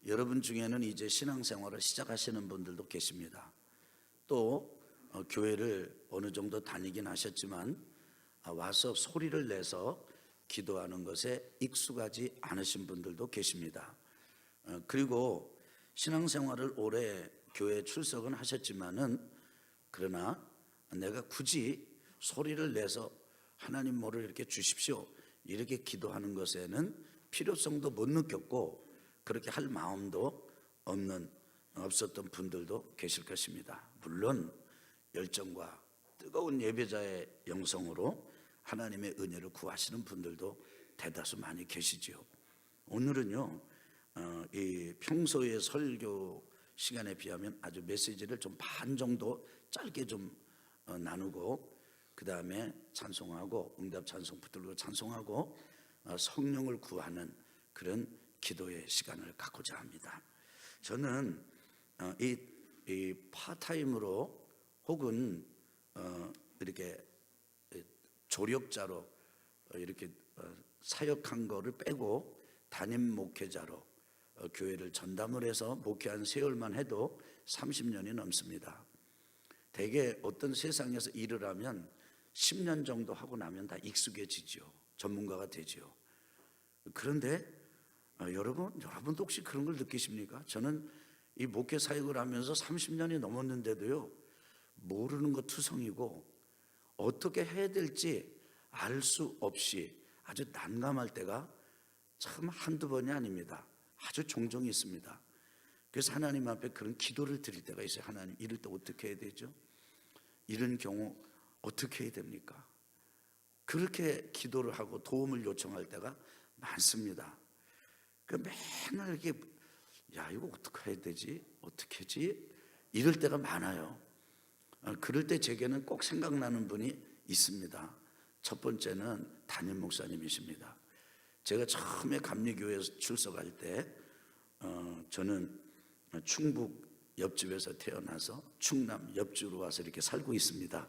여러분 중에는 이제 신앙생활을 시작하시는 분들도 계십니다. 또 교회를 어느 정도 다니긴 하셨지만 와서 소리를 내서 기도하는 것에 익숙하지 않으신 분들도 계십니다. 그리고 신앙생활을 오래 교회에 출석은 하셨지만은 그러나 내가 굳이 소리를 내서 하나님 뭐를 이렇게 주십시오 이렇게 기도하는 것에는 필요성도 못 느꼈고 그렇게 할 마음도 없었던 분들도 계실 것입니다. 물론 열정과 뜨거운 예배자의 영성으로 하나님의 은혜를 구하시는 분들도 대다수 많이 계시지요. 오늘은요 이 평소의 설교 시간에 비하면 아주 메시지를 좀 반 정도 짧게 좀 나누고 그 다음에 찬송하고 응답 찬송 붙들고 찬송하고 성령을 구하는 그런 기도의 시간을 갖고자 합니다. 저는 이 파타임으로 혹은 이렇게 조력자로 이렇게 사역한 거를 빼고 담임 목회자로 교회를 전담을 해서 목회한 세월만 해도 30년이 넘습니다. 대개 어떤 세상에서 일을 하면 10년 정도 하고 나면 다 익숙해지죠. 전문가가 되죠. 그런데 여러분도 혹시 그런 걸 느끼십니까? 저는 이 목회 사역을 하면서 30년이 넘었는데도요 모르는 것 투성이고 어떻게 해야 될지 알 수 없이 아주 난감할 때가 참 한두 번이 아닙니다. 아주 종종 있습니다. 그래서 하나님 앞에 그런 기도를 드릴 때가 있어요. 하나님 이럴 때 어떻게 해야 되죠? 이런 경우 어떻게 해야 됩니까? 그렇게 기도를 하고 도움을 요청할 때가 많습니다. 그 맨날 이렇게 야 이거 어떻게 해야 되지? 어떻게 하지? 이럴 때가 많아요. 그럴 때 제게는 꼭 생각나는 분이 있습니다. 첫 번째는 담임 목사님이십니다. 제가 처음에 감리교회에서 출석할 때 저는 충북 옆집에서 태어나서 충남 옆주로 와서 이렇게 살고 있습니다.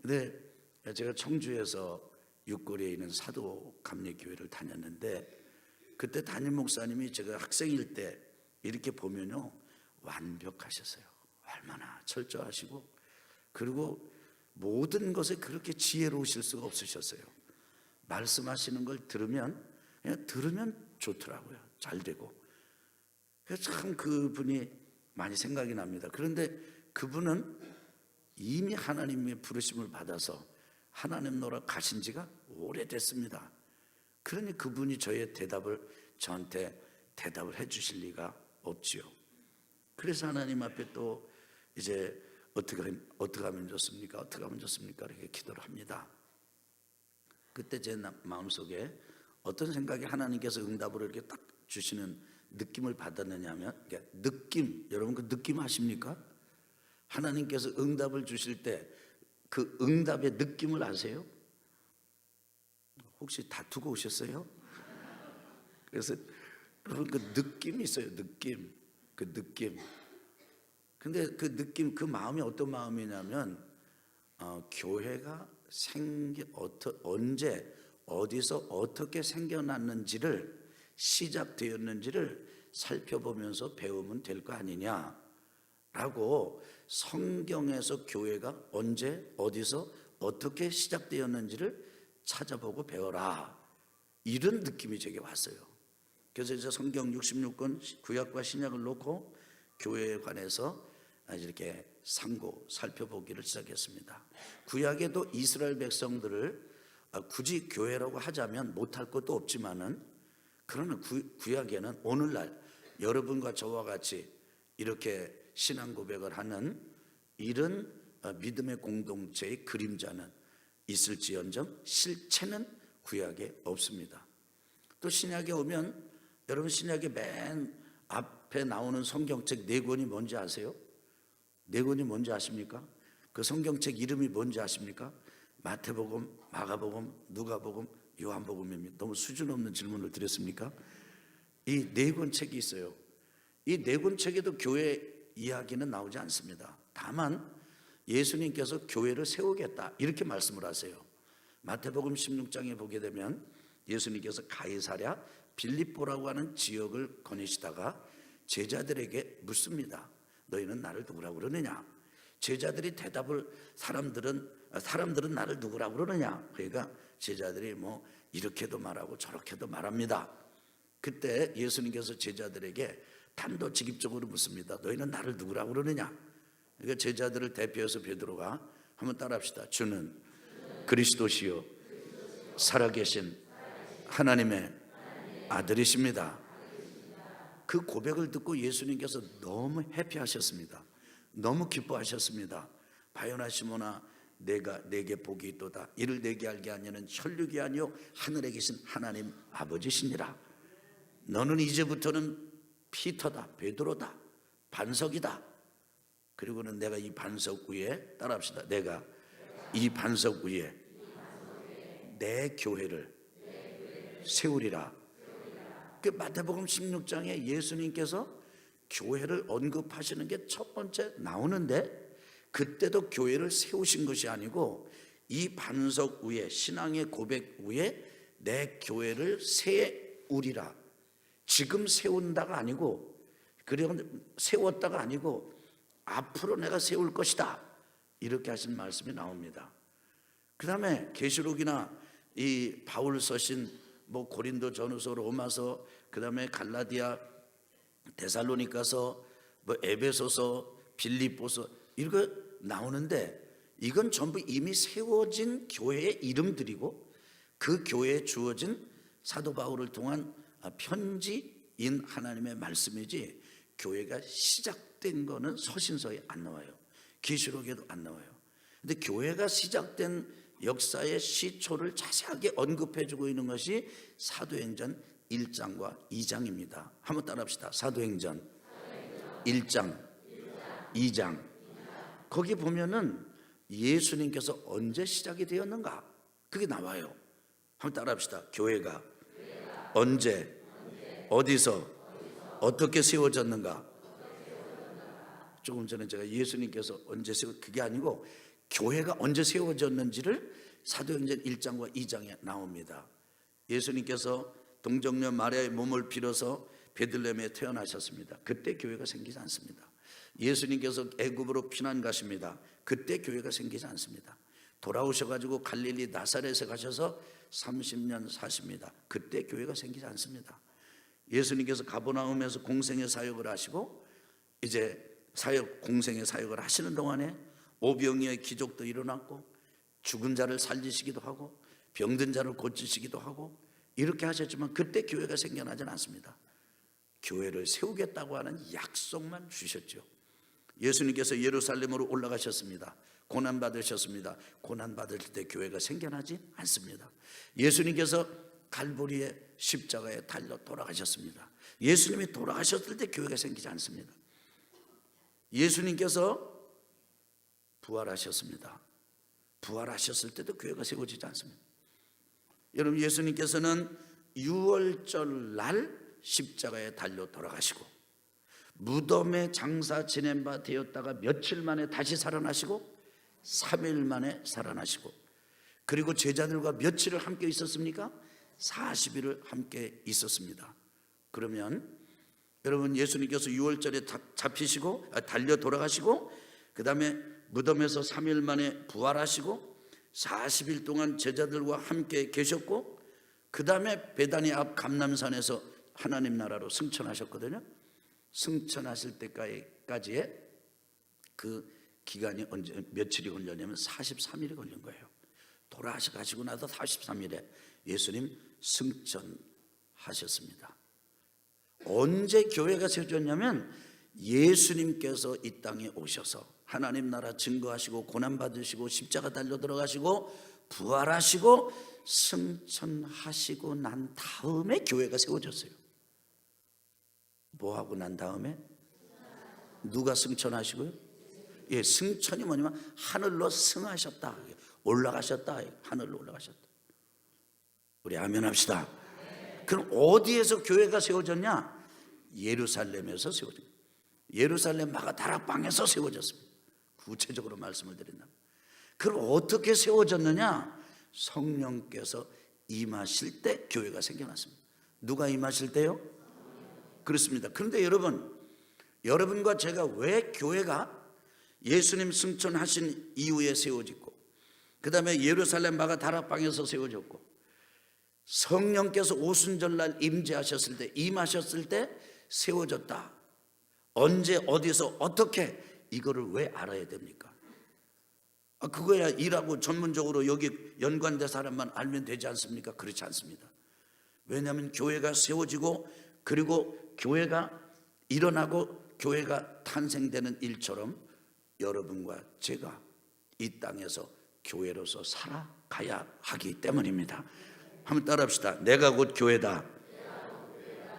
근데 제가 청주에서 육거리에 있는 사도 감리교회를 다녔는데 그때 담임 목사님이 제가 학생일 때 이렇게 보면요 완벽하셨어요. 얼마나 철저하시고 그리고 모든 것에 그렇게 지혜로우실 수가 없으셨어요. 말씀하시는 걸 들으면 그냥 들으면 좋더라고요. 잘 되고. 그래서 참 그분이 많이 생각이 납니다. 그런데 그분은 이미 하나님의 부르심을 받아서 하나님 나라 가신 지가 오래됐습니다. 그러니 그분이 저한테 대답을 해 주실 리가 없지요. 그래서 하나님 앞에 또 이제 어떻게 하면 좋습니까? 어떻게 하면 좋습니까? 이렇게 기도를 합니다. 그때 제 마음속에 어떤 생각이 하나님께서 응답으로 이렇게 딱 주시는 느낌을 받았느냐 하면 느낌, 여러분 그 느낌 아십니까? 하나님께서 응답을 주실 때 그 응답의 느낌을 아세요? 혹시 다투고 오셨어요? 그래서 여러분 그 느낌이 있어요. 느낌. 그 느낌. 근데 그 느낌, 그 마음이 어떤 마음이냐면 교회가 언제 어디서 어떻게 생겨났는지를 시작되었는지를 살펴보면서 배우면 될 거 아니냐라고 성경에서 교회가 언제 어디서 어떻게 시작되었는지를 찾아보고 배워라 이런 느낌이 제게 왔어요. 그래서 이제 성경 66권 구약과 신약을 놓고 교회에 관해서 이렇게 살펴보기를 시작했습니다. 구약에도 이스라엘 백성들을 굳이 교회라고 하자면 못할 것도 없지만은 그러나 구약에는 오늘날 여러분과 저와 같이 이렇게 신앙 고백을 하는 이런 믿음의 공동체의 그림자는 있을지언정 실체는 구약에 없습니다. 또 신약에 오면 여러분 신약의 맨 앞에 나오는 성경책 4권이 뭔지 아세요? 4권이 뭔지 아십니까? 그 성경책 이름이 뭔지 아십니까? 마태복음, 마가복음, 누가복음, 요한복음입니다. 너무 수준 없는 질문을 드렸습니까? 이 4권 책이 있어요. 이 4권 책에도 교회 이야기는 나오지 않습니다. 다만 예수님께서 교회를 세우겠다 이렇게 말씀을 하세요. 마태복음 16장에 보게 되면 예수님께서 가이사랴 빌립보라고 하는 지역을 거니시다가 제자들에게 묻습니다. 너희는 나를 누구라고 그러느냐? 제자들이 대답을 사람들은 나를 누구라고 그러느냐? 그러니까 제자들이 뭐 이렇게도 말하고 저렇게도 말합니다. 그때 예수님께서 제자들에게 단도직입적으로 묻습니다. 너희는 나를 누구라고 그러느냐? 그러니까 제자들을 대표해서 베드로가 한번 따라합시다. 주는 그리스도시요 살아계신 하나님의 아들이십니다. 그 고백을 듣고 예수님께서 너무 해피하셨습니다. 너무 기뻐하셨습니다. 바요나 시몬아, 내게 복이 있도다. 이를 내게 알게 하냐는 혈육이 아니요 하늘에 계신 하나님 아버지시니라. 너는 이제부터는 피터다, 베드로다, 반석이다. 그리고는 내가 이 반석 위에, 따라합시다. 내가 이 반석 위에 내 교회를 세우리라. 그 마태복음 16장에 예수님께서 교회를 언급하시는 게 첫 번째 나오는데, 그때도 교회를 세우신 것이 아니고 이 반석 위에, 신앙의 고백 위에 내 교회를 세우리라. 지금 세운다가 아니고, 그리고 세웠다가 아니고 앞으로 내가 세울 것이다, 이렇게 하신 말씀이 나옵니다. 그 다음에 계시록이나 이 바울 서신 뭐 고린도 전후서, 로마서, 그 다음에 갈라디아, 데살로니가서, 뭐 에베소서, 빌립보서, 이거 나오는데 이건 전부 이미 세워진 교회의 이름들이고 그 교회에 주어진 사도 바울을 통한 편지인 하나님의 말씀이지, 교회가 시작된 거는 서신서에 안 나와요. 계시록에도 안 나와요. 근데 교회가 시작된 역사의 시초를 자세하게 언급해주고 있는 것이 사도행전 1장과 2장입니다. 한번 따라합시다. 사도행전 1장, 2장. 거기 보면은 예수님께서 언제 시작이 되었는가, 그게 나와요. 한번 따라합시다. 교회가 언제, 어디서, 어떻게 세워졌는가. 조금 전에 제가 예수님께서 언제 그게 아니고 교회가 언제 세워졌는지를 사도행전 1장과 2장에 나옵니다. 예수님께서 동정녀 마리아의 몸을 빌어서 베들레헴에 태어나셨습니다. 그때 교회가 생기지 않습니다. 예수님께서 애굽으로 피난 가십니다. 그때 교회가 생기지 않습니다. 돌아오셔가지고 갈릴리 나사렛에 가셔서 30년 사십니다. 그때 교회가 생기지 않습니다. 예수님께서 가버나움에서 공생의 사역을 하시고 이제 공생의 사역을 하시는 동안에 오병이어의 기적도 일어났고 죽은 자를 살리시기도 하고 병든 자를 고치시기도 하고 이렇게 하셨지만 그때 교회가 생겨나지 않습니다. 교회를 세우겠다고 하는 약속만 주셨죠. 예수님께서 예루살렘으로 올라가셨습니다. 고난받으셨습니다. 고난받을 때 교회가 생겨나지 않습니다. 예수님께서 갈보리의 십자가에 달려 돌아가셨습니다. 예수님이 돌아가셨을 때 교회가 생기지 않습니다. 예수님께서 부활하셨습니다. 부활하셨을 때도 교회가 세워지지 않습니다. 여러분, 예수님께서는 유월절 날 십자가에 달려 돌아가시고 무덤에 장사 지낸 바 되었다가 며칠 만에 다시 살아나시고 3일 만에 살아나시고, 그리고 제자들과 며칠을 함께 있었습니까? 40일을 함께 있었습니다. 그러면 여러분, 예수님께서 유월절에 잡히시고 달려 돌아가시고 그 다음에 무덤에서 3일 만에 부활하시고 40일 동안 제자들과 함께 계셨고 그 다음에 베다니 앞 감람산에서 하나님 나라로 승천하셨거든요. 승천하실 때까지의 그 기간이 언제 며칠이 걸렸냐면 43일이 걸린 거예요. 돌아가시고 나서 43일에 예수님 승천하셨습니다. 언제 교회가 세워졌냐면 예수님께서 이 땅에 오셔서 하나님 나라 증거하시고 고난받으시고 십자가 달려 들어가시고 부활하시고 승천하시고 난 다음에 교회가 세워졌어요. 뭐하고 난 다음에? 누가 승천하시고요? 예, 승천이 뭐냐면 하늘로 승하셨다, 올라가셨다, 하늘로 올라가셨다. 우리 아멘 합시다. 그럼 어디에서 교회가 세워졌냐? 예루살렘에서 세워졌습니다. 예루살렘 마가다락방에서 세워졌습니다. 구체적으로 말씀을 드린다. 그럼 어떻게 세워졌느냐? 성령께서 임하실 때 교회가 생겨났습니다. 누가 임하실 때요? 그렇습니다. 그런데 여러분, 여러분과 제가 왜 교회가 예수님 승천하신 이후에 세워지고, 그 다음에 예루살렘 마가 다락방에서 세워졌고, 성령께서 오순절날 임하셨을 때 세워졌다. 언제 어디서 어떻게, 이거를 왜 알아야 됩니까? 그거야 일하고 전문적으로 여기 연관된 사람만 알면 되지 않습니까? 그렇지 않습니다. 왜냐하면 교회가 세워지고, 그리고 교회가 일어나고 교회가 탄생되는 일처럼 여러분과 제가 이 땅에서 교회로서 살아가야 하기 때문입니다. 한번 따라합시다. 내가 곧 교회다.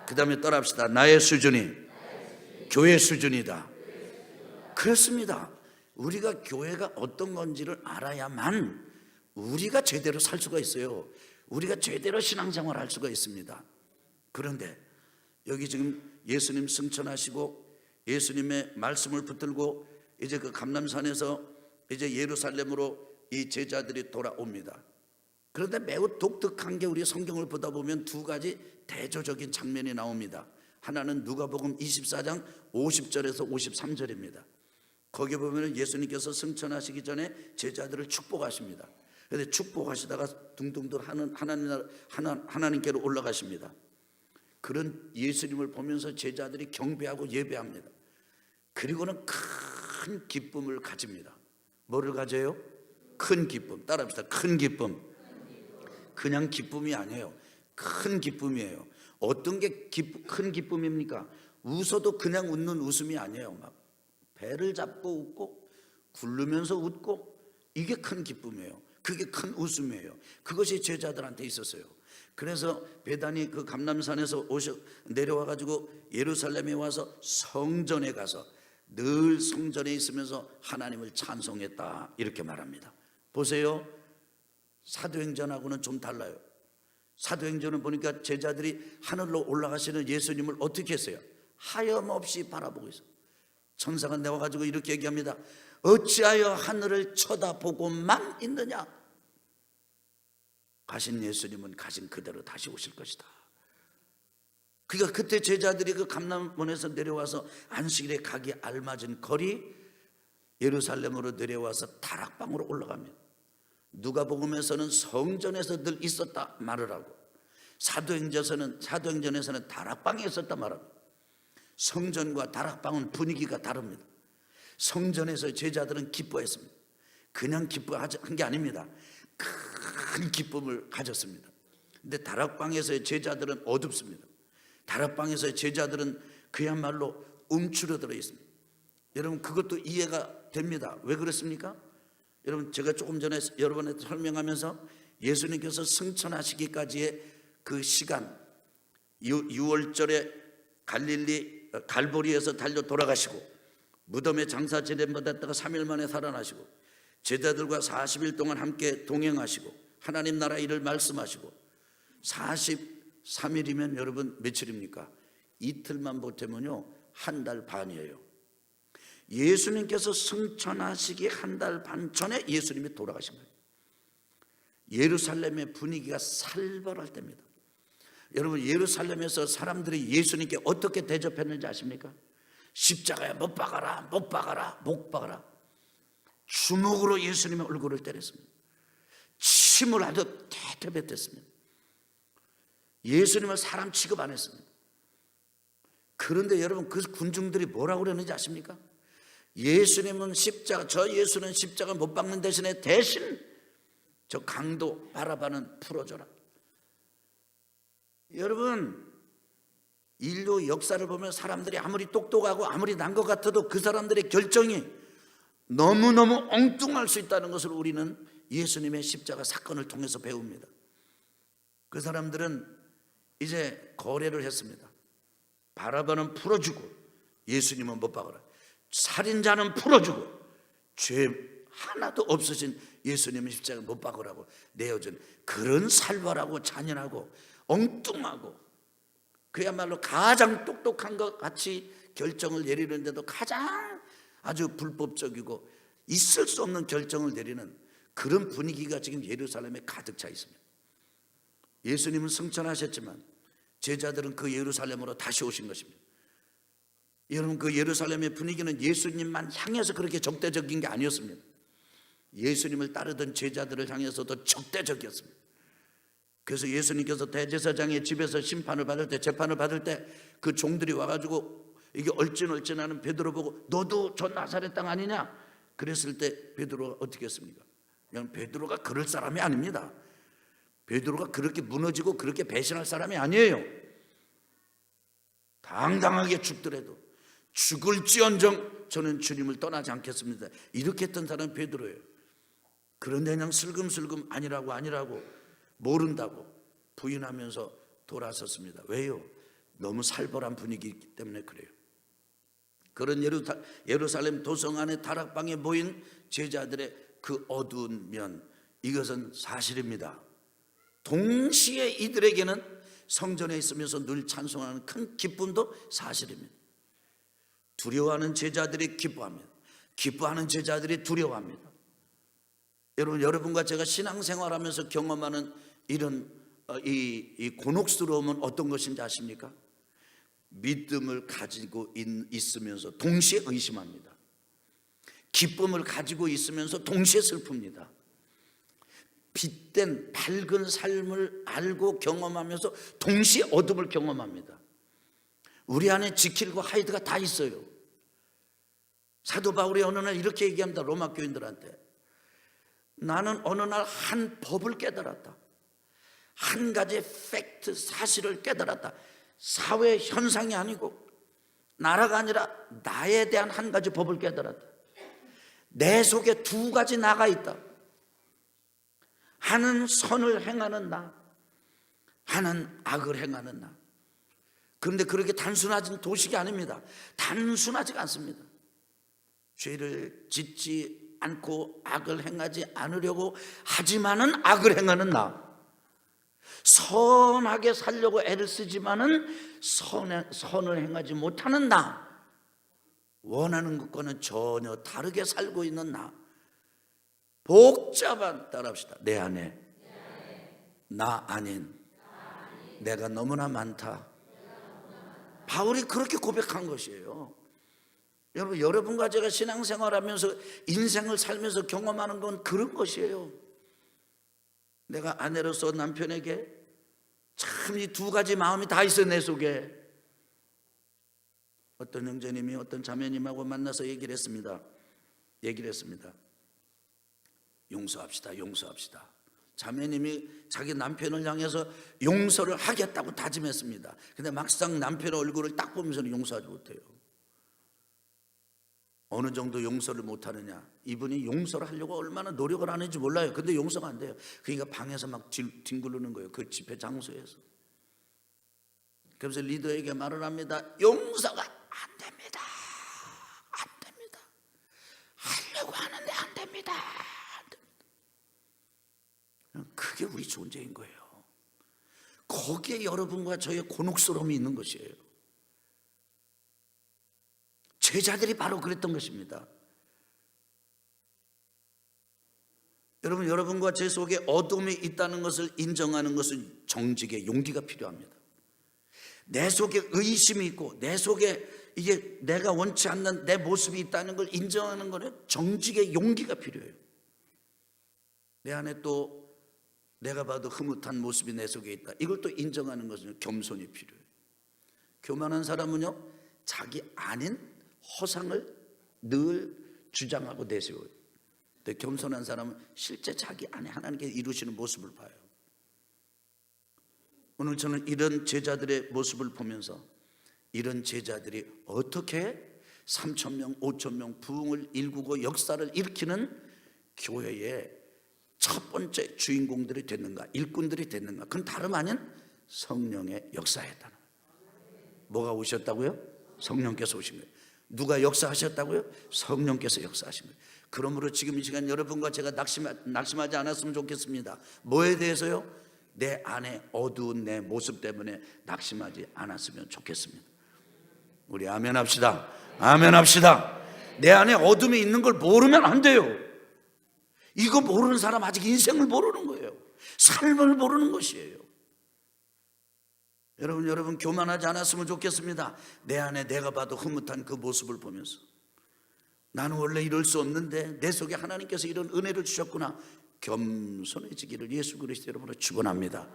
그 다음에 따라합시다. 나의 수준이 교회 수준이다. 그렇습니다. 우리가 교회가 어떤 건지를 알아야만 우리가 제대로 살 수가 있어요. 우리가 제대로 신앙생활을 할 수가 있습니다. 그런데 여기 지금 예수님 승천하시고 예수님의 말씀을 붙들고 이제 그 감람산에서 이제 예루살렘으로 이 제자들이 돌아옵니다. 그런데 매우 독특한 게, 우리 성경을 보다 보면 두 가지 대조적인 장면이 나옵니다. 하나는 누가복음 24장 50절에서 53절입니다. 거기 보면 예수님께서 승천하시기 전에 제자들을 축복하십니다. 그런데 축복하시다가 둥둥둥 하나님께로 올라가십니다. 그런 예수님을 보면서 제자들이 경배하고 예배합니다. 그리고는 큰 기쁨을 가집니다. 뭐를 가져요? 큰 기쁨. 따라합시다. 큰 기쁨. 그냥 기쁨이 아니에요. 큰 기쁨이에요. 어떤 게 큰 기쁨입니까? 웃어도 그냥 웃는 웃음이 아니에요. 막 배를 잡고 웃고 굴르면서 웃고, 이게 큰 기쁨이에요. 그게 큰 웃음이에요. 그것이 제자들한테 있었어요. 그래서 베다니 그 감람산에서 내려와 가지고 예루살렘에 와서 성전에 가서 늘 성전에 있으면서 하나님을 찬송했다, 이렇게 말합니다. 보세요. 사도행전하고는 좀 달라요. 사도행전을 보니까 제자들이 하늘로 올라가시는 예수님을 어떻게 했어요? 하염없이 바라보고 있어요. 천사가 내와가지고 이렇게 얘기합니다. 어찌하여 하늘을 쳐다보고만 있느냐? 가신 예수님은 가신 그대로 다시 오실 것이다. 그러니까 그때 제자들이 그 감람원에서 내려와서 안식일에 가기 알맞은 거리 예루살렘으로 내려와서 다락방으로 올라갑니다. 누가복음에서는 성전에서 늘 있었다 말을 하고, 사도행전에서는 다락방에 있었다 말합니다. 성전과 다락방은 분위기가 다릅니다. 성전에서 제자들은 기뻐했습니다. 그냥 기뻐한 게 아닙니다. 큰 기쁨을 가졌습니다. 근데 다락방에서의 제자들은 어둡습니다. 다락방에서의 제자들은 그야말로 움츠러들어 있습니다. 여러분, 그것도 이해가 됩니다. 왜 그렇습니까? 여러분, 제가 조금 전에 여러분한테 설명하면서 예수님께서 승천하시기까지의 그 시간, 6월절에 갈보리에서 달려 돌아가시고 무덤에 장사 지내받았다가 3일 만에 살아나시고 제자들과 40일 동안 함께 동행하시고 하나님 나라 일을 말씀하시고 43일이면 여러분 며칠입니까? 이틀만 보태면요, 한 달 반이에요. 예수님께서 승천하시기 한 달 반 전에 예수님이 돌아가신 거예요. 예루살렘의 분위기가 살벌할 때입니다. 여러분, 예루살렘에서 사람들이 예수님께 어떻게 대접했는지 아십니까? 십자가에 못 박아라, 못 박아라, 못 박아라. 주먹으로 예수님의 얼굴을 때렸습니다. 침을 하듯 태태뱉었습니다. 예수님을 사람 취급 안 했습니다. 그런데 여러분, 그 군중들이 뭐라고 그러는지 아십니까? 예수님은 저 예수는 십자가 못 박는 대신 저 강도 바라바는 풀어줘라. 여러분, 인류 역사를 보면 사람들이 아무리 똑똑하고 아무리 난 것 같아도 그 사람들의 결정이 너무너무 엉뚱할 수 있다는 것을 우리는 예수님의 십자가 사건을 통해서 배웁니다. 그 사람들은 이제 거래를 했습니다. 바라바는 풀어주고 예수님은 못 박아라. 살인자는 풀어주고 죄 하나도 없으신 예수님은 십자가 못 박으라고 내어준, 그런 살벌하고 잔인하고 엉뚱하고 그야말로 가장 똑똑한 것 같이 결정을 내리는데도 가장 아주 불법적이고 있을 수 없는 결정을 내리는 그런 분위기가 지금 예루살렘에 가득 차 있습니다. 예수님은 승천하셨지만 제자들은 그 예루살렘으로 다시 오신 것입니다. 여러분, 그 예루살렘의 분위기는 예수님만 향해서 그렇게 적대적인 게 아니었습니다. 예수님을 따르던 제자들을 향해서도 적대적이었습니다. 그래서 예수님께서 대제사장의 집에서 심판을 받을 때, 재판을 받을 때 그 종들이 와가지고 이게 얼찐얼찐하는 베드로 보고 너도 저 나사렛 땅 아니냐? 그랬을 때 베드로가 어떻게 했습니까? 그냥 베드로가 그럴 사람이 아닙니다. 베드로가 그렇게 무너지고 그렇게 배신할 사람이 아니에요. 당당하게 죽더라도 죽을지언정 저는 주님을 떠나지 않겠습니다. 이렇게 했던 사람은 베드로예요. 그런데 그냥 슬금슬금 아니라고 모른다고 부인하면서 돌아섰습니다. 왜요? 너무 살벌한 분위기이기 때문에 그래요. 그런 예루살렘 도성 안에 다락방에 모인 제자들의 그 어두운 면, 이것은 사실입니다. 동시에 이들에게는 성전에 있으면서 늘 찬송하는 큰 기쁨도 사실입니다. 두려워하는 제자들이 기뻐합니다. 기뻐하는 제자들이 두려워합니다. 여러분과 제가 신앙생활하면서 경험하는 이런 이 곤혹스러움은 어떤 것인지 아십니까? 믿음을 가지고 있으면서 동시에 의심합니다. 기쁨을 가지고 있으면서 동시에 슬픕니다. 빛된 밝은 삶을 알고 경험하면서 동시에 어둠을 경험합니다. 우리 안에 지킬과 하이드가 다 있어요. 사도 바울이 어느 날 이렇게 얘기합니다. 로마 교인들한테. 나는 어느 날 한 법을 깨달았다. 한 가지 팩트, 사실을 깨달았다. 사회 현상이 아니고 나라가 아니라 나에 대한 한 가지 법을 깨달았다. 내 속에 두 가지 나가 있다. 하는 선을 행하는 나, 하는 악을 행하는 나. 그런데 그렇게 단순하진 도식이 아닙니다. 단순하지가 않습니다. 죄를 짓지 않고 악을 행하지 않으려고 하지만은 악을 행하는 나, 선하게 살려고 애를 쓰지만은 선을 행하지 못하는 나, 원하는 것과는 전혀 다르게 살고 있는 나. 복잡한, 따라합시다. 내 안에 나 아닌 내가 너무나 많다. 바울이 그렇게 고백한 것이에요. 여러분과 제가 신앙생활하면서 인생을 살면서 경험하는 건 그런 것이에요. 내가 아내로서 남편에게 참 이 두 가지 마음이 다 있어요. 내 속에. 어떤 형제님이 어떤 자매님하고 만나서 얘기를 했습니다. 용서합시다. 자매님이 자기 남편을 향해서 용서를 하겠다고 다짐했습니다. 근데 막상 남편의 얼굴을 딱 보면서는 용서하지 못해요. 어느 정도 용서를 못하느냐, 이분이 용서를 하려고 얼마나 노력을 하는지 몰라요. 근데 용서가 안 돼요. 그러니까 방에서 막 뒹구르는 거예요. 그 집회 장소에서. 그래서 리더에게 말을 합니다. 용서가 안 됩니다. 하려고 하는데 안 됩니다. 그게 우리 존재인 거예요. 거기에 여러분과 저의 곤혹스러움이 있는 것이에요. 제자들이 바로 그랬던 것입니다. 여러분과 제 속에 어둠이 있다는 것을 인정하는 것은 정직의 용기가 필요합니다. 내 속에 의심이 있고 내 속에 이게 내가 원치 않는 내 모습이 있다는 걸 인정하는 것은 정직의 용기가 필요해요. 내 안에 또 내가 봐도 흐뭇한 모습이 내 속에 있다. 이걸 또 인정하는 것은 겸손이 필요해요. 교만한 사람은요, 자기 아닌 허상을 늘 주장하고 내세워요. 근데 겸손한 사람은 실제 자기 안에 하나님께서 이루시는 모습을 봐요. 오늘 저는 이런 제자들의 모습을 보면서 이런 제자들이 어떻게 3,000명, 5,000명 부흥을 일구고 역사를 일으키는 교회의 첫 번째 주인공들이 됐는가, 일꾼들이 됐는가. 그건 다름 아닌 성령의 역사였다는 거예요. 뭐가 오셨다고요? 성령께서 오신 거예요. 누가 역사하셨다고요? 성령께서 역사하신 거예요. 그러므로 지금 이 시간 여러분과 제가 낙심하지 않았으면 좋겠습니다. 뭐에 대해서요? 내 안에 어두운 내 모습 때문에 낙심하지 않았으면 좋겠습니다. 우리 아멘 합시다. 아멘 합시다. 내 안에 어둠이 있는 걸 모르면 안 돼요. 이거 모르는 사람 아직 인생을 모르는 거예요. 삶을 모르는 것이에요. 여러분 교만하지 않았으면 좋겠습니다. 내 안에 내가 봐도 흐뭇한 그 모습을 보면서 나는 원래 이럴 수 없는데 내 속에 하나님께서 이런 은혜를 주셨구나. 겸손해지기를 예수 그리스도 이름으로 축원합니다.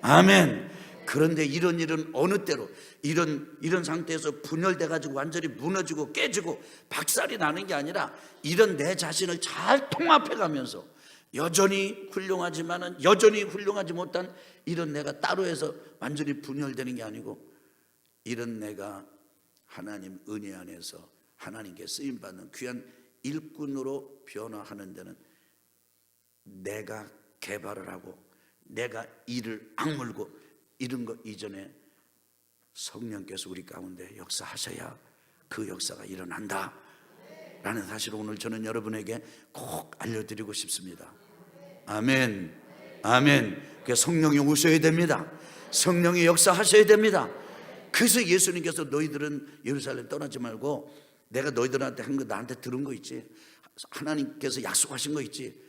아멘. 그런데 이런 일은 어느 때로 이런 상태에서 분열돼 가지고 완전히 무너지고 깨지고 박살이 나는 게 아니라 이런 내 자신을 잘 통합해 가면서 여전히 훌륭하지만은 여전히 훌륭하지 못한 이런 내가 따로 해서 완전히 분열되는 게 아니고 이런 내가 하나님 은혜 안에서 하나님께 쓰임 받는 귀한 일꾼으로 변화하는 데는 내가 개발을 하고 내가 이를 악물고 이런 것 이전에 성령께서 우리 가운데 역사하셔야 그 역사가 일어난다 라는 사실을 오늘 저는 여러분에게 꼭 알려드리고 싶습니다. 아멘. 아멘. 그래서 성령이 오셔야 됩니다. 성령이 역사하셔야 됩니다. 그래서 예수님께서 너희들은 예루살렘 떠나지 말고 내가 너희들한테 한 거 나한테 들은 거 있지, 하나님께서 약속하신 거 있지,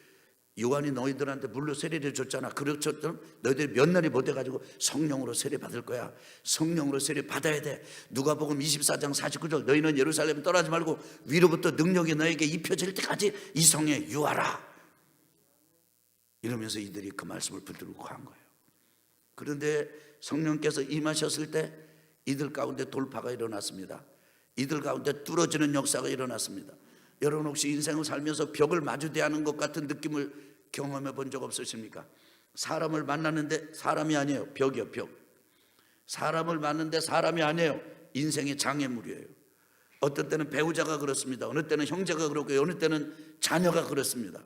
요한이 너희들한테 물로 세례를 줬잖아. 그렇처럼 너희들이 몇 날이 못 돼가지고 성령으로 세례 받을 거야. 성령으로 세례 받아야 돼. 누가복음 24장 49절 너희는 예루살렘 떠나지 말고 위로부터 능력이 너에게 입혀질 때까지 이 성에 유하라. 이러면서 이들이 그 말씀을 붙들고 한 거예요. 그런데 성령께서 임하셨을 때 이들 가운데 돌파가 일어났습니다. 이들 가운데 뚫어지는 역사가 일어났습니다. 여러분 혹시 인생을 살면서 벽을 마주대하는 것 같은 느낌을 경험해 본 적 없으십니까? 사람을 만나는데 사람이 아니에요. 벽이요, 벽. 사람을 만나는데 사람이 아니에요. 인생의 장애물이에요. 어떤 때는 배우자가 그렇습니다. 어느 때는 형제가 그렇고 어느 때는 자녀가 그렇습니다.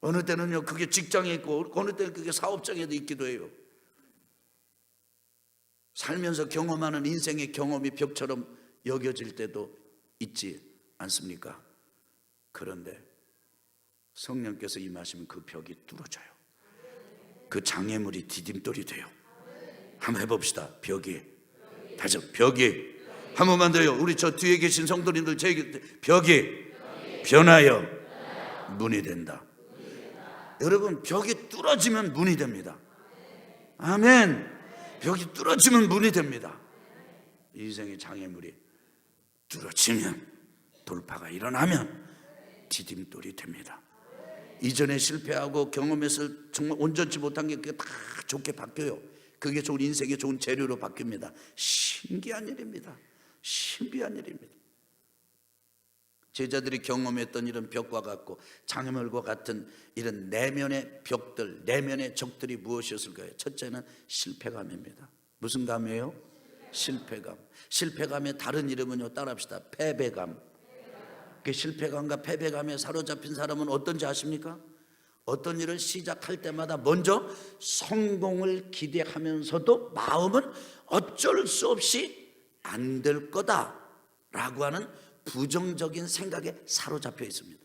어느 때는요 그게 직장에 있고 어느 때는 그게 사업장에도 있기도 해요. 살면서 경험하는 인생의 경험이 벽처럼 여겨질 때도 있지 않습니까? 그런데 성령께서 임하시면 그 벽이 뚫어져요. 그 장애물이 디딤돌이 돼요. 한번 해봅시다. 벽이. 다시 벽이. 한 번만 더요. 우리 저 뒤에 계신 성도님들 벽이 변하여 문이 된다. 여러분 벽이 뚫어지면 문이 됩니다. 아멘. 벽이 뚫어지면 문이 됩니다. 인생의 장애물이 뚫어지면 돌파가 일어나면 디딤돌이 됩니다. 이전에 실패하고 경험해서 정말 온전치 못한 게 그게 다 좋게 바뀌어요. 그게 좋은 인생의 좋은 재료로 바뀝니다. 신기한 일입니다. 신비한 일입니다. 제자들이 경험했던 이런 벽과 같고 장애물과 같은 이런 내면의 벽들, 내면의 적들이 무엇이었을까요? 첫째는 실패감입니다. 무슨 감이에요? 실패감. 실패감의 다른 이름은요, 따라합시다. 패배감. 그 실패감과 패배감에 사로잡힌 사람은 어떤지 아십니까? 어떤 일을 시작할 때마다 먼저 성공을 기대하면서도 마음은 어쩔 수 없이 안 될 거다라고 하는 부정적인 생각에 사로잡혀 있습니다.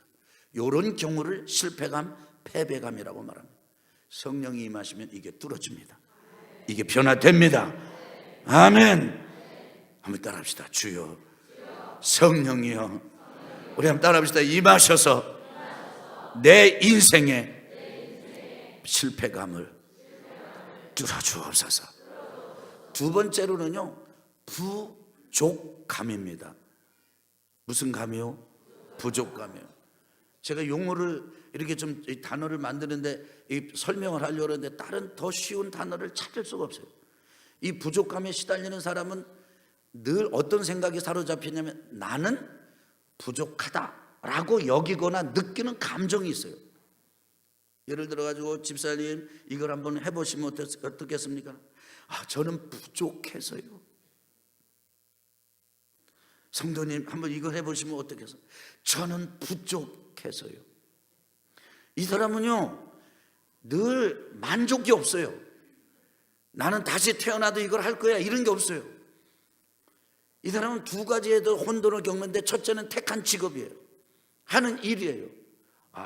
이런 경우를 실패감, 패배감이라고 말합니다. 성령이 임하시면 이게 뚫어집니다. 이게 변화됩니다. 아멘. 한번 따라합시다. 주여 성령이여, 우리 한번 따라합시다. 임하셔서 내 인생의 실패감을 뚫어주옵소서. 두 번째로는요, 부족감입니다. 무슨 감이요? 부족감이요. 제가 용어를 이렇게 좀 단어를 만드는데 설명을 하려고 하는데 다른 더 쉬운 단어를 찾을 수가 없어요. 이 부족감에 시달리는 사람은 늘 어떤 생각이 사로잡히냐면 나는 부족하다라고 여기거나 느끼는 감정이 있어요. 예를 들어 가지고 집사님 이걸 한번 해보시면 어떻겠습니까? 저는 부족해서요. 성도님 한번 이걸 해보시면 어떻겠어요? 저는 부족해서요. 이 사람은요 늘 만족이 없어요. 나는 다시 태어나도 이걸 할 거야 이런 게 없어요. 이 사람은 두 가지에도 혼돈을 겪는데 첫째는 택한 직업이에요. 하는 일이에요.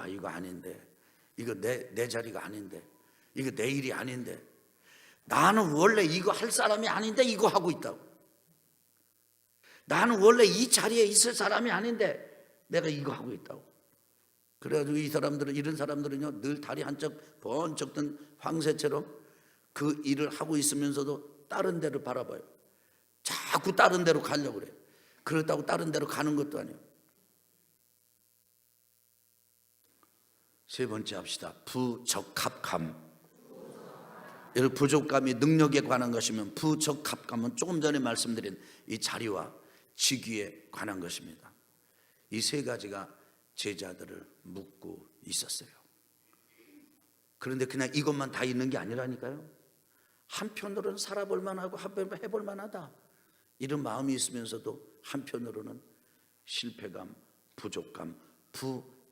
이거 아닌데, 이거 내 자리가 아닌데, 이거 내 일이 아닌데, 나는 원래 이거 할 사람이 아닌데 이거 하고 있다고. 나는 원래 이 자리에 있을 사람이 아닌데 내가 이거 하고 있다고. 그래가지고 이런 사람들은요 늘 다리 한쪽 번쩍 든 황새처럼 그 일을 하고 있으면서도 다른 데를 바라봐요. 자꾸 다른 데로 가려고 그래요. 그렇다고 다른 데로 가는 것도 아니에요. 세 번째 합시다. 부적합감. 여러분, 부족감이 능력에 관한 것이면 부적합감은 조금 전에 말씀드린 이 자리와 직위에 관한 것입니다. 이 세 가지가 제자들을 묶고 있었어요. 그런데 그냥 이것만 다 있는 게 아니라니까요. 한편으로는 살아볼 만하고 해볼 만하다 이런 마음이 있으면서도 한편으로는 실패감, 부족감,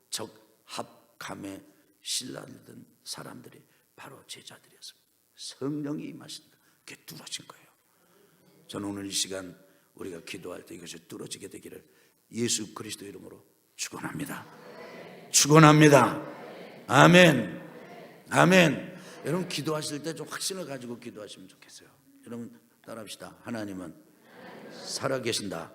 부적합감에 신라던 사람들이 바로 제자들이었습니다. 성령이 임하신다. 그게 뚫어진 거예요. 저는 오늘 이 시간 우리가 기도할 때 이것이 뚫어지게 되기를 예수 그리스도 이름으로 축원합니다. 축원합니다. 아멘. 아멘. 여러분, 기도하실 때 좀 확신을 가지고 기도하시면 좋겠어요. 여러분, 따라합시다. 하나님은 살아계신다.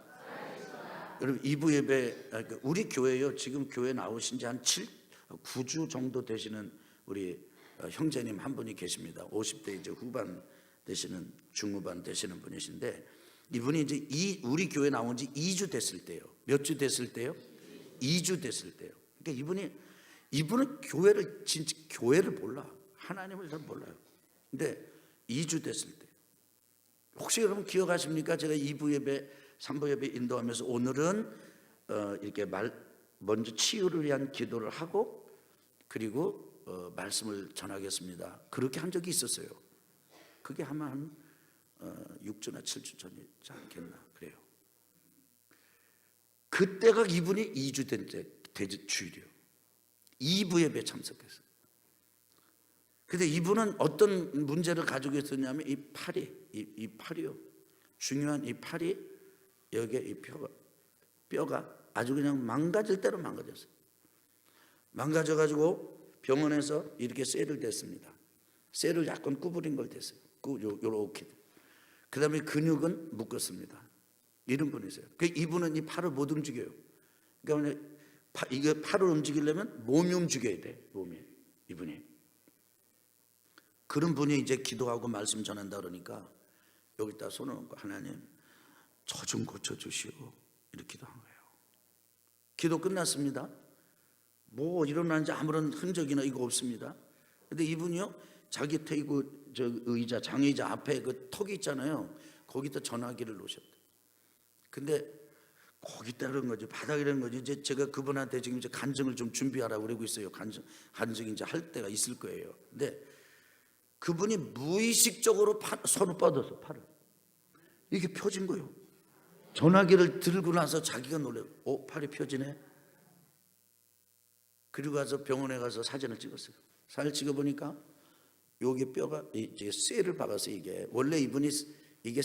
여러분, 2부 예배, 우리 교회요, 지금 교회 나오신 지 한 9주 정도 되시는 우리 형제님 한 분이 계십니다. 50대 이제 후반 되시는, 중후반 되시는 분이신데, 이분이 이제 우리 교회 나온 지 2주 됐을 때요. 몇 주 됐을 때요? 2주 됐을 때요. 그러니까 이분은 교회를, 진짜 교회를 몰라. 하나님을 잘 몰라요. 근데 2주 됐을 때, 혹시 여러분 기억하십니까? 제가 2부 예배, 3부 예배 인도하면서 오늘은 이렇게 먼저 치유를 위한 기도를 하고, 그리고 말씀을 전하겠습니다. 그렇게 한 적이 있었어요. 그게 아마 한 6주나 7주 전이지 않겠나 그래요. 그때가 이분이 2주 된 때 주일이요. 2부 예배 참석했어요. 근데 이분은 어떤 문제를 가지고 있었냐면 이 팔이요. 중요한 이 팔이, 여기에 이 뼈가 아주 그냥 망가질 대로 망가졌어요. 망가져가지고 병원에서 이렇게 쇠를 댔습니다. 쇠를 약간 구부린 걸 댔어요. 요렇게. 그 다음에 근육은 묶었습니다. 이런 분이세요. 이분은 이 팔을 못 움직여요. 그러니까 이게 팔을 움직이려면 몸이 움직여야 돼. 몸이. 이분이. 그런 분이 이제 기도하고 말씀 전한다 그러니까 여기다 손을 얹고 하나님 저 좀 고쳐주시오. 이렇게 기도한 거예요. 기도 끝났습니다. 뭐 일어난지 아무런 흔적이나 이거 없습니다. 근데 이분이요, 자기 테이블 의자, 장의자 앞에 그 턱이 있잖아요. 거기다 전화기를 놓으셨대. 근데 거기다 그런 거지, 바닥이라는 거지. 이제 제가 그분한테 지금 이제 간증을 좀 준비하라고 그러고 있어요. 간증 이제 할 때가 있을 거예요. 근데 그분이 무의식적으로 손을 뻗어서 팔을 이게 펴진 거예요. 전화기를 들고 나서 자기가 놀래요. 팔이 펴지네. 그리고 가서 병원에 가서 사진을 찍었어요. 사진을 찍어보니까 여기 뼈가 이제 쇠를 박아서, 이게 원래 이분이 이게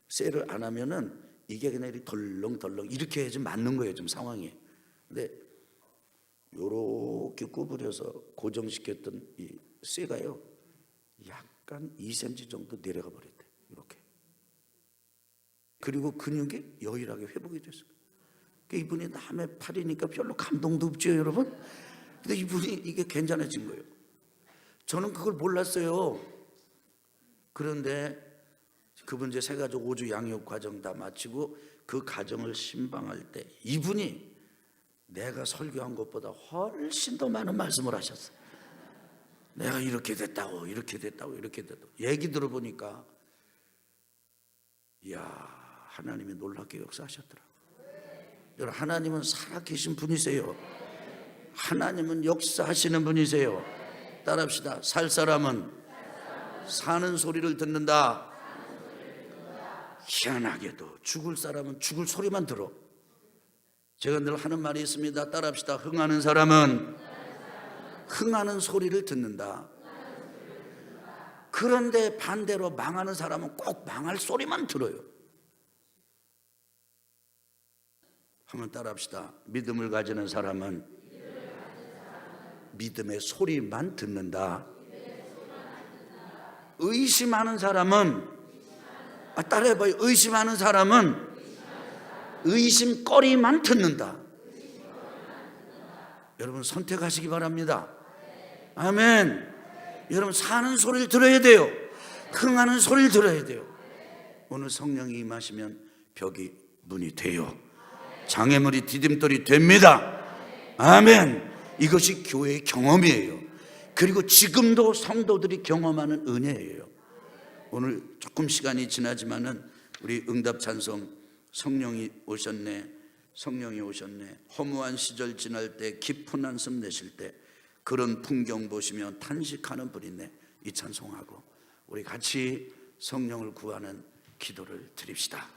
쇠를 안 하면은 이게 그냥 이렇게 덜렁덜렁 이렇게 해야지 맞는 거예요, 좀 상황이. 근데 요렇게 구부려서 고정시켰던 이 쇠가요 약간 2cm 정도 내려가 버렸대. 이렇게. 그리고 근육이 여유하게 회복이 됐어요. 이분이 남의 팔이니까 별로 감동도 없죠, 여러분. 근데 이분이 이게 괜찮아진 거예요. 저는 그걸 몰랐어요. 그런데 그분 이제 새가족 5주 양육 과정 다 마치고 그 가정을 신방할 때 이분이 내가 설교한 것보다 훨씬 더 많은 말씀을 하셨어요. 내가 이렇게 됐다고, 이렇게 됐다고, 이렇게 됐다고. 얘기 들어보니까 이야, 하나님이 놀랍게 역사하셨더라고요. 여러분, 하나님은 살아계신 분이세요. 하나님은 역사하시는 분이세요. 따라합시다. 살 사람은 사는 소리를 듣는다. 희한하게도 죽을 사람은 죽을 소리만 들어. 제가 늘 하는 말이 있습니다. 따라합시다. 흥하는 사람은 흥하는 소리를 듣는다. 그런데 반대로 망하는 사람은 꼭 망할 소리만 들어요. 한번 따라합시다. 믿음을 가지는 사람은 믿음의 소리만 듣는다. 의심하는 사람은, 따라해봐요. 의심하는 사람은 의심거리만 듣는다. 여러분, 선택하시기 바랍니다. 아멘. 여러분, 사는 소리를 들어야 돼요. 흥하는 소리를 들어야 돼요. 오늘 성령이 임하시면 벽이 문이 돼요. 장애물이 디딤돌이 됩니다. 아멘. 이것이 교회의 경험이에요. 그리고 지금도 성도들이 경험하는 은혜예요. 오늘 조금 시간이 지나지만은 우리 응답 찬송 성령이 오셨네, 성령이 오셨네, 허무한 시절 지날 때 깊은 한숨 내실 때 그런 풍경 보시며 탄식하는 분이네, 이 찬송하고 우리 같이 성령을 구하는 기도를 드립시다.